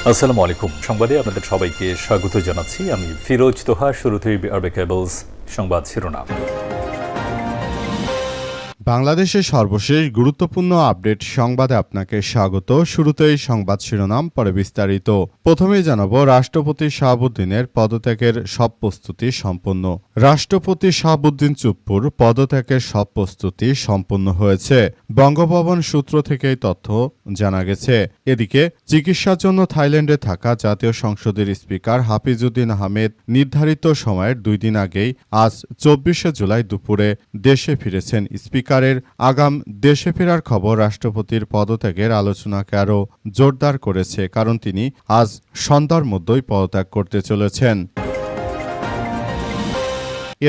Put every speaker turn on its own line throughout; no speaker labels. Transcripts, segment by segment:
আসসালামু আলাইকুম। সংবাদে আপনাদের সবাইকে স্বাগত জানাচ্ছি। আমি ফিরোজ তোহা। শুরুতেই আরবে কেবলস সংবাদ শিরোনাম।
বাংলাদেশের সর্বশেষ গুরুত্বপূর্ণ আপডেট সংবাদে আপনাকে স্বাগত। শুরুতেই সংবাদ শিরোনাম, পরে বিস্তারিত। প্রথমেই জানাবো, রাষ্ট্রপতি শাহাবুদ্দিনের পদত্যাগের সব প্রস্তুতি সম্পন্ন। রাষ্ট্রপতি শাহাবুদ্দিন চুপ্পুর পদত্যাগের সব প্রস্তুতি সম্পন্ন হয়েছে। বঙ্গভবন সূত্র থেকে এই তথ্য জানা গেছে। এদিকে চিকিৎসার জন্য থাইল্যান্ডে থাকা জাতীয় সংসদের স্পিকার হাফিজউদ্দিন আহমেদ নির্ধারিত সময়ের 2 দিন আগেই আজ 24শে জুলাই দুপুরে দেশে ফিরেছেন। স্পিকারের আগাম দেশে ফেরার খবর রাষ্ট্রপতির পদত্যাগের আলোচনাকে আরও জোরদার করেছে, কারণ তিনি আজ সন্ধ্যার মধ্যেই পদত্যাগ করতে চলেছেন।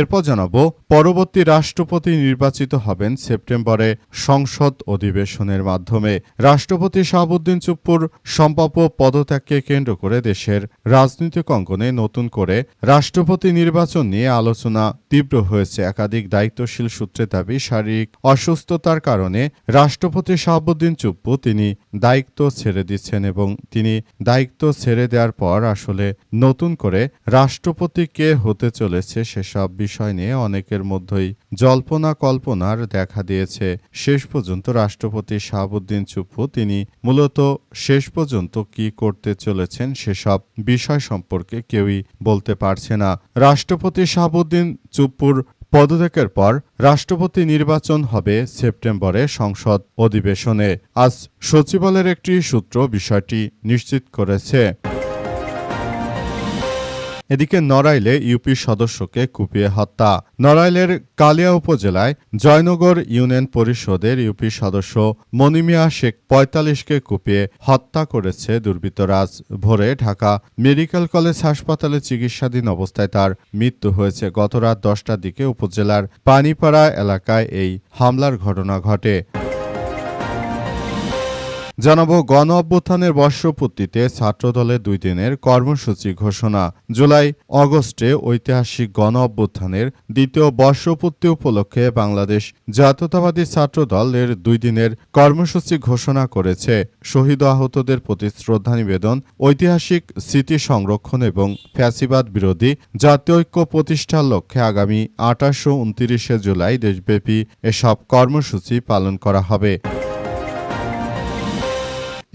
এরপর জানাবো, পরবর্তী রাষ্ট্রপতি নির্বাচিত হবেন সেপ্টেম্বরে সংসদ অধিবেশনের মাধ্যমে। রাষ্ট্রপতি শাহাবুদ্দিন চুপ্পুর সম্ভাব্য পদত্যাগকে কেন্দ্র করে দেশের রাজনৈতিক অঙ্গনে নতুন করে রাষ্ট্রপতি নির্বাচন নিয়ে আলোচনা তীব্র হয়েছে। একাধিক দায়িত্বশীল সূত্রে দাবি, শারীরিক অসুস্থতার কারণে রাষ্ট্রপতি শাহাবুদ্দিন চুপ্পু তিনি দায়িত্ব ছেড়ে দিচ্ছেন এবং তিনি দায়িত্ব ছেড়ে দেওয়ার পর আসলে নতুন করে রাষ্ট্রপতি কে হতে চলেছে সেসব বিষয় নিয়ে অনেকের মধ্যেই জল্পনা কল্পনার দেখা দিয়েছে। শেষ পর্যন্ত রাষ্ট্রপতি শাহাবুদ্দিন চুপ্পু তিনি মূলত শেষ পর্যন্ত কি করতে চলেছেন সেসব বিষয় সম্পর্কে কেউই বলতে পারছে না। রাষ্ট্রপতি শাহাবুদ্দিন চুপ্পুর পদত্যাগের পর রাষ্ট্রপতি নির্বাচন হবে সেপ্টেম্বরে সংসদ অধিবেশনে। আজ সচিবালয়ের একটি সূত্র বিষয়টি নিশ্চিত করেছে। এদিকে নড়াইলে ইউপি সদস্যকে কুপিয়ে হত্যা। নড়াইলের কালিয়া উপজেলায় জয়নগর ইউনিয়ন পরিষদের ইউপি সদস্য মনিমিয়া শেখ ৪৫কে কুপিয়ে হত্যা করেছে দুর্বৃত্তরা। আজ ভোরে ঢাকা মেডিকেল কলেজ হাসপাতালে চিকিৎসাধীন অবস্থায় তার মৃত্যু হয়েছে। গতরাত ১০টার দিকে উপজেলার পানিপাড়া এলাকায় এই হামলার ঘটনা ঘটে। জানাবো, গণ অভ্যুত্থানের বর্ষপূর্তিতে ছাত্রদলের 2 দিনের কর্মসূচি ঘোষণা। জুলাই আগস্টে ঐতিহাসিক গণ অভ্যুত্থানের দ্বিতীয় বর্ষপূর্তি উপলক্ষে বাংলাদেশ জাতীয়তাবাদী ছাত্রদল এর 2 দিনের কর্মসূচি ঘোষণা করেছে। শহীদ আহতদের প্রতি শ্রদ্ধা নিবেদন, ঐতিহাসিক স্মৃতি সংরক্ষণ এবং ফ্যাসিবাদ বিরোধী জাতীয় ঐক্য প্রতিষ্ঠার লক্ষ্যে আগামী ২৮ ও ২৯শে জুলাই দেশব্যাপী এসব কর্মসূচি পালন করা হবে।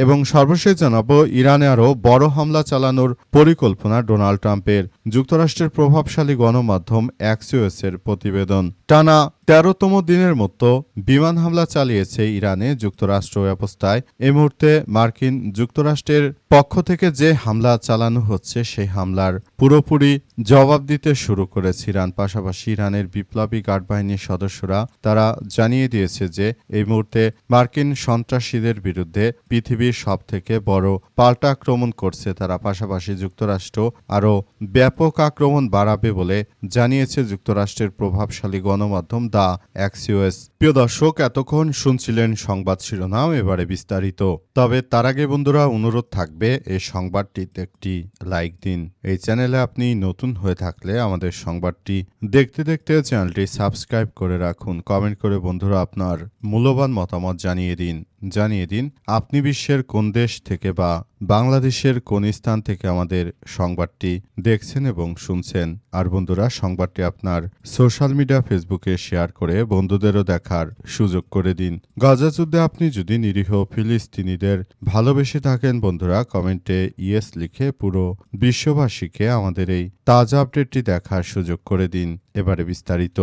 এবং সর্বশেষ জানাবো, ইরানে আরও বড় হামলা চালানোর পরিকল্পনা ডোনাল্ড ট্রাম্পের। যুক্তরাষ্ট্রের প্রভাবশালী গণমাধ্যম অ্যাক্সিওসের প্রতিবেদন। টানা ১৩তম দিনের মতো বিমান হামলা চালিয়েছে ইরানে যুক্তরাষ্ট্র ব্যবস্থায়। এই মুহূর্তে মার্কিন যুক্তরাষ্ট্রের পক্ষ থেকে যে হামলা চালানো হচ্ছে সেই হামলার পুরোপুরি জবাব দিতে শুরু করেছে ইরান। পাশাপাশি ইরানের বিপ্লবী গার্ড বাহিনীর সদস্যরা তারা জানিয়ে দিয়েছে যে এই মুহূর্তে মার্কিন সন্ত্রাসীদের বিরুদ্ধে পৃথিবীর সবথেকে বড় পাল্টা আক্রমণ করছে তারা। পাশাপাশি যুক্তরাষ্ট্র আরও ব্যাপক আক্রমণ বাড়াবে বলে জানিয়েছে যুক্তরাষ্ট্রের প্রভাবশালী গণমাধ্যম দ্য অ্যাক্সিওস। প্রিয় দর্শক, এতক্ষণ শুনছিলেন সংবাদ শিরোনাম, এবারে বিস্তারিত। তবে তার আগে বন্ধুরা, অনুরোধ থাকবে এই সংবাদটিতে একটি লাইক দিন। এই চ্যানেলে আপনি নতুন হয়ে থাকলে আমাদের সংবাদটি দেখতে দেখতে চ্যানেলটি সাবস্ক্রাইব করে রাখুন। কমেন্ট করে বন্ধুরা আপনার মূল্যবান মতামত জানিয়ে দিন আপনি বিশ্বের কোন দেশ থেকে বা বাংলাদেশের কোন স্থান থেকে আমাদের সংবাদটি দেখছেন এবং শুনছেন। আর বন্ধুরা, সংবাদটি আপনার সোশ্যাল মিডিয়া ফেসবুকে শেয়ার করে বন্ধুদেরও দেখার সুযোগ করে দিন। গাজা যুদ্ধে আপনি যদি নিরীহ ফিলিস্তিনিদের ভালোবেসে থাকেন বন্ধুরা, কমেন্টে ইয়েস লিখে পুরো বিশ্ববাসীকে আমাদের এই তাজা আপডেটটি দেখার সুযোগ করে দিন। এবারে বিস্তারিত।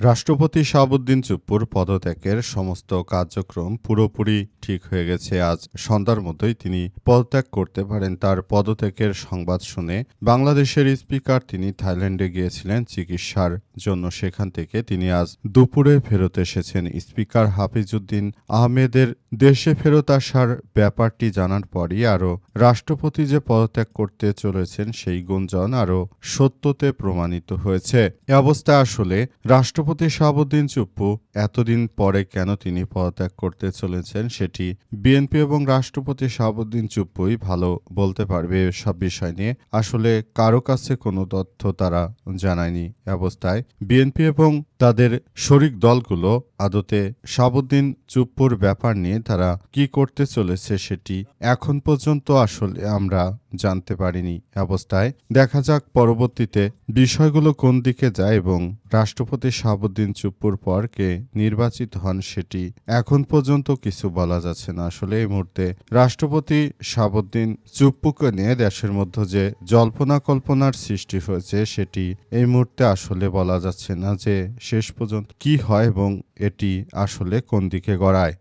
রাষ্ট্রপতি শাহাবুদ্দিন চুপ্পুর পদত্যাগের সমস্ত কার্যক্রম পুরোপুরি ঠিক হয়ে গেছে। আজ সন্ধ্যার মধ্যেই তিনি পদত্যাগ করতে পারেন। তার পদত্যাগের সংবাদ শুনে বাংলাদেশের স্পিকার তিনি থাইল্যান্ডে গিয়েছিলেন চিকিৎসার জন্য। সেখান থেকে তিনি আজ দুপুরে ফেরত এসেছেন। স্পিকার হাফিজউদ্দিন আহমেদের দেশে ফেরত আসার ব্যাপারটি জানার পরই আরও রাষ্ট্রপতি যে পদত্যাগ করতে চলেছেন সেই গুঞ্জন আরও সত্যতে প্রমাণিত হয়েছে। এ অবস্থায় আসলে রাষ্ট্রপতি রাষ্ট্রপতি শাহাবুদ্দিন চুপ্পু এতদিন পরে কেন তিনি পদত্যাগ করতে চলেছেন সেটি বিএনপি এবং রাষ্ট্রপতি শাহাবুদ্দিন চুপ্পুই ভালো বলতে পারবে সব বিষয় নিয়ে। আসলে কারো কাছে কোনো তথ্য তারা জানায়নি। অবস্থায় বিএনপি এবং তাদের শরিক দলগুলো আদতে শাহাবুদ্দিন চুপ্পুর ব্যাপার নিয়ে তারা কি করতে চলেছে সেটি এখন পর্যন্ত আসলে আমরা জানতে পারিনি। অবস্থায় দেখা যাক পরবর্তীতে বিষয়গুলো কোন দিকে যায় এবং রাষ্ট্রপতি শাহাবুদ্দিন চুপ্পুর পর কে নির্বাচিত হন সেটি এখন পর্যন্ত কিছু বলা যাচ্ছে না। আসলে এই মুহূর্তে রাষ্ট্রপতি শাহাবুদ্দিন চুপ্পুকে নিয়ে দেশের মধ্যে যে জল্পনা কল্পনার সৃষ্টি হয়েছে সেটি এই মুহূর্তে আসলে বলা যাচ্ছে না যে শেষ পর্যন্ত কি হয় এবং এটি আসলে কোন দিকে গড়ায়।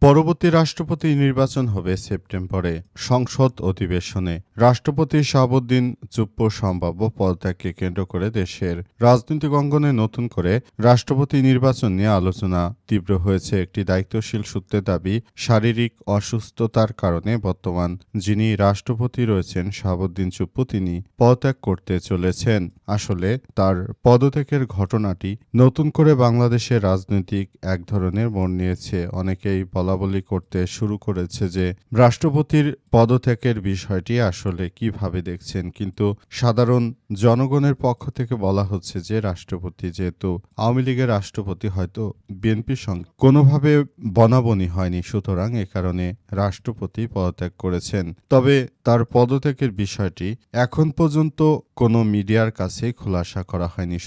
পরবর্তী রাষ্ট্রপতি নির্বাচন হবে সেপ্টেম্বরে সংসদ অধিবেশনে। রাষ্ট্রপতি শাহাবুদ্দিন চুপ্পুর সম্ভাব্য পদত্যাগকে কেন্দ্র করে দেশের রাজনৈতিক অঙ্গনে নতুন করে রাষ্ট্রপতি নির্বাচন নিয়ে আলোচনা তীব্র হয়েছে। একটি দায়িত্বশীল সূত্রের দাবি, শারীরিক অসুস্থতার কারণে বর্তমান যিনি রাষ্ট্রপতি রয়েছেন শাহাবুদ্দিন চুপ্পু তিনি পদত্যাগ করতে চলেছেন। আসলে তার পদত্যাগের ঘটনাটি নতুন করে বাংলাদেশের রাজনৈতিক এক ধরনের মোড় নিয়েছে। অনেকেই বলাবলি করতে শুরু করেছে যে রাষ্ট্রপতির পদত্যাগের বিষয়টি আসলে কিভাবে দেখছেন, কিন্তু সাধারণ জনগণের পক্ষ থেকে বলা হচ্ছে যে রাষ্ট্রপতি যেহেতু আওয়ামী লীগের রাষ্ট্রপতি হয়তো বিএনপির সঙ্গে কোনোভাবে বনাবনি হয়নি, সুতরাং এ কারণে রাষ্ট্রপতি পদত্যাগ করেছেন। তবে তার পদত্যাগের বিষয়টি এখন পর্যন্ত কোনো মিডিয়ার কাছে খোলাসা করা হয়নি।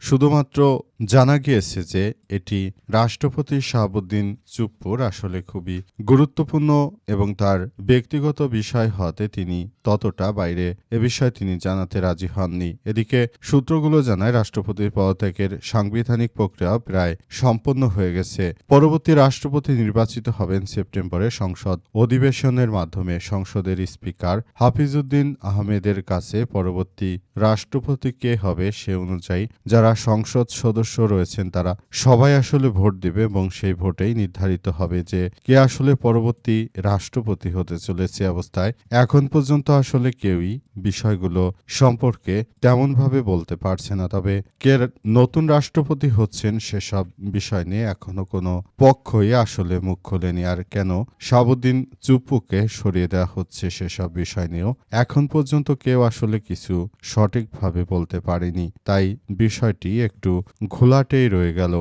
শুধুমাত্র জানা গিয়েছে যে এটি রাষ্ট্রপতি শাহাবুদ্দিন চুপ্পুর আসলে খুবই গুরুত্বপূর্ণ এবং তার ব্যক্তিগত বিষয় হতে তিনি ততটা বাইরে এ বিষয়ে তিনি জানাতে রাজি হননি। এদিকে সূত্রগুলো জানায় রাষ্ট্রপতির পদত্যাগের সাংবিধানিক প্রক্রিয়া প্রায় সম্পন্ন হয়ে গেছে। পরবর্তী রাষ্ট্রপতি নির্বাচিত হবেন সেপ্টেম্বরে সংসদ অধিবেশনের মাধ্যমে। সংসদের স্পিকার হাফিজউদ্দিন আহমেদের কাছে পরবর্তী রাষ্ট্রপতি কে হবে সে অনুযায়ী যারা সংসদ সদস্য রয়েছেন তারা সবাই আসলে ভোট দেবে এবং সেই ভোটেই নির্ধারিত হবে যে কে আসলে পরবর্তী রাষ্ট্রপতি হতে চলেছে। অবস্থায় এখন পর্যন্ত আসলে কেউই বিষয়গুলো সম্পর্কে তেমনভাবে বলতে পারছে না। তবে কে নতুন রাষ্ট্রপতি হচ্ছেন সেসব বিষয় নিয়ে এখনো কোনো পক্ষই আসলে মুখ খোলেনি। আর কেন শাহাবুদ্দিন চুপ্পুকে সরিয়ে দেওয়া হচ্ছে সেসব বিষয় নিয়েও এখন পর্যন্ত কেউ আসলে কিছু সঠিকভাবে বলতে পারেনি। তাই বিষয়টি একটু ঘোলাটেই রয়ে গেল।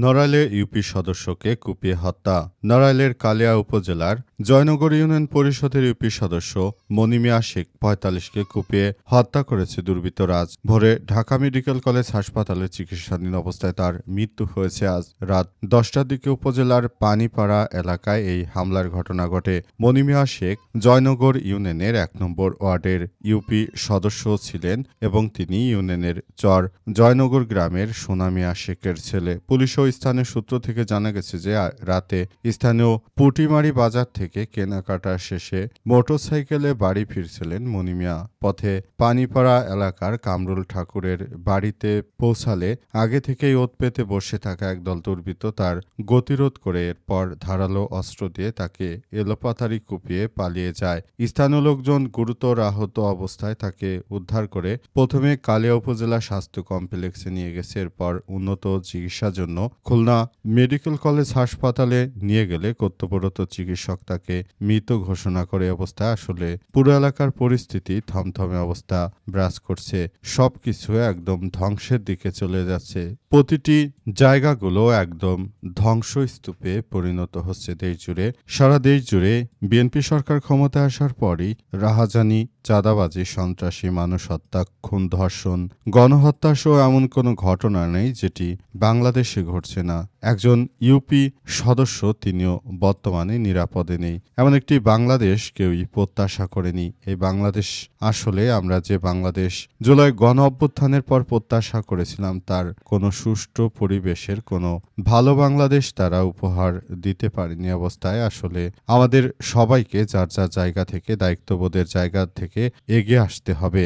নড়াইলে ইউপি সদস্যকে কুপিয়ে হত্যা। নড়াইলের কালিয়া উপজেলার জয়নগর ইউনিয়ন পরিষদের ইউপি সদস্য মনিমিয়া শেখ ৪৫কে কুপিয়ে হত্যা করেছে দুর্বৃত্তরা। আজ ভোরে ঢাকা মেডিকেল কলেজ হাসপাতালে চিকিৎসাধীন অবস্থায় তার মৃত্যু হয়েছে। আজ রাত ১০টার দিকে উপজেলার পানিপাড়া এলাকায় এই হামলার ঘটনা ঘটে। মনিমিয়া শেখ জয়নগর ইউনিয়নের ১ নম্বর ওয়ার্ডের ইউপি সদস্য ছিলেন এবং তিনি ইউনিয়নের চর জয়নগর গ্রামের সোনামিয়া শেখের ছেলে। পুলিশ ও স্থানীয় সূত্র থেকে জানা গেছে যে রাতে স্থানীয় পুটিমারি বাজার থেকে কেনাকাটা শেষে মোটরসাইকেলে বাড়ি ফিরছিলেন মনিমিয়া। পথে পানিপাড়া এলাকার কামরুল ঠাকুরের বাড়িতে পৌঁছালে আগে থেকেই ওত পেতে বসে থাকা একদল দুর্বৃত্ত তার গতিরোধ করে এরপর ধারালো অস্ত্র দিয়ে তাকে এলোপাতাড়ি কুপিয়ে পালিয়ে যায়। স্থানীয় লোকজন গুরুতর আহত অবস্থায় তাকে উদ্ধার করে প্রথমে কালিয়া উপজেলা স্বাস্থ্য কমপ্লেক্সে নিয়ে গেছে। এরপর উন্নত চিকিৎসার জন্য খুলনা মেডিকেল কলেজ হাসপাতালে নিয়ে গেলে কর্তব্যরত চিকিৎসক তাকে মৃত ঘোষণা করে। অবস্থায় আসলে পুরো এলাকার পরিস্থিতি থমথমে অবস্থা বিরাজ করছে। সবকিছু একদম ধ্বংসের দিকে চলে যাচ্ছে। প্রতিটি জায়গাগুলো একদম ধ্বংসস্তূপে পরিণত হচ্ছে দেশ জুড়ে। সারা দেশ জুড়ে বিএনপি সরকার ক্ষমতায় আসার পরই রাহাজানি, চাঁদাবাজি, সন্ত্রাসী, মানুষ হত্যা, খুন, ধর্ষণ, গণহত্যা সহ এমন কোনো ঘটনা নেই যেটি বাংলাদেশে ঘটছে না। একজন ইউপি সদস্য তিনিও বর্তমানে নিরাপদে নেই। এমন একটি বাংলাদেশ কেউই প্রত্যাশা করেনি। এই বাংলাদেশ আসলে আমরা যে বাংলাদেশ জুলাই গণ অভ্যুত্থানের পর প্রত্যাশা করেছিলাম তার কোনো সুষ্ঠু পরিবেশের কোনো ভালো বাংলাদেশ তারা উপহার দিতে পারেনি। অবস্থায় আসলে আমাদের সবাইকে যার যার জায়গা থেকে দায়িত্ববোধের জায়গা থেকে এগিয়ে আসতে হবে।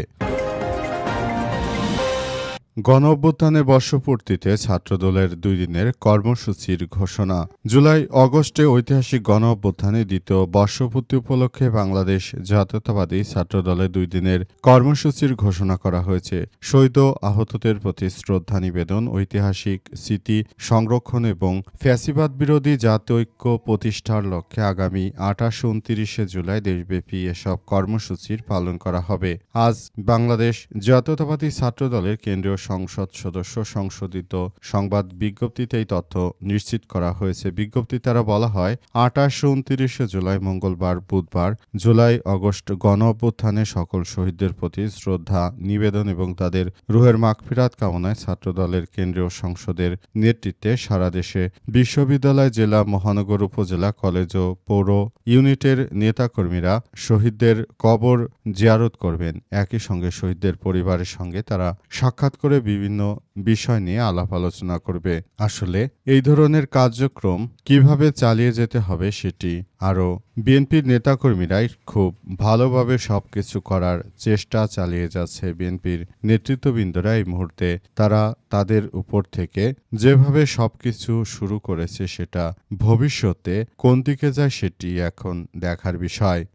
গণঅভ্যুত্থানের বর্ষপূর্তিতে ছাত্রদলের 2 দিনের কর্মসূচির ঘোষণা। জুলাই-আগস্টে ঐতিহাসিক গণঅভ্যুত্থানে দ্বিতীয় বর্ষপূর্তি উপলক্ষে বাংলাদেশ জাতীয়তাবাদী ছাত্রদলের 2 দিনের কর্মসূচির ঘোষণা করা হয়েছে। শহীদ ও আহতদের প্রতি শ্রদ্ধা নিবেদন, ঐতিহাসিক স্মৃতি সংরক্ষণ এবং ফ্যাসিবাদ বিরোধী জাতীয় ঐক্য প্রতিষ্ঠার লক্ষ্যে আগামী 28-29 জুলাই দেশব্যাপী এসব কর্মসূচির পালন করা হবে। আজ বাংলাদেশ জাতীয়তাবাদী ছাত্রদলের কেন্দ্রীয় সংসদ সদস্য সংশোধিত সংবাদ বিজ্ঞপ্তিতে এই তথ্য নিশ্চিত করা হয়েছে। বিজ্ঞপ্তি দ্বারা বলা হয়, 28-29 জুলাই মঙ্গলবার, বুধবার জুলাই-আগস্ট গণ-অভ্যুত্থানে সকল শহীদদের প্রতি শ্রদ্ধা নিবেদন এবং তাদের রুহের মাগফিরাত কামনায় ছাত্রদলের কেন্দ্রীয় সংসদের নেতৃত্বে সারা দেশে বিশ্ববিদ্যালয়, জেলা, মহানগর, উপজেলা, কলেজ ও পৌর ইউনিটের নেতাকর্মীরা শহীদদের কবর জিয়ারত করবেন। একই সঙ্গে শহীদদের পরিবারের সঙ্গে তারা সাক্ষাৎ করে বিভিন্ন বিষয় নিয়ে আলাপ আলোচনা করবে। আসলে এই ধরনের কার্যক্রম কিভাবে চালিয়ে যেতে হবে সেটি আরও বিএনপির নেতাকর্মীরাই খুব ভালোভাবে সবকিছু করার চেষ্টা চালিয়ে যাচ্ছে। বিএনপির নেতৃত্ববৃন্দরা এই মুহূর্তে তারা তাদের উপর থেকে যেভাবে সবকিছু শুরু করেছে সেটা ভবিষ্যতে কোন দিকে যায় সেটি এখন দেখার বিষয়।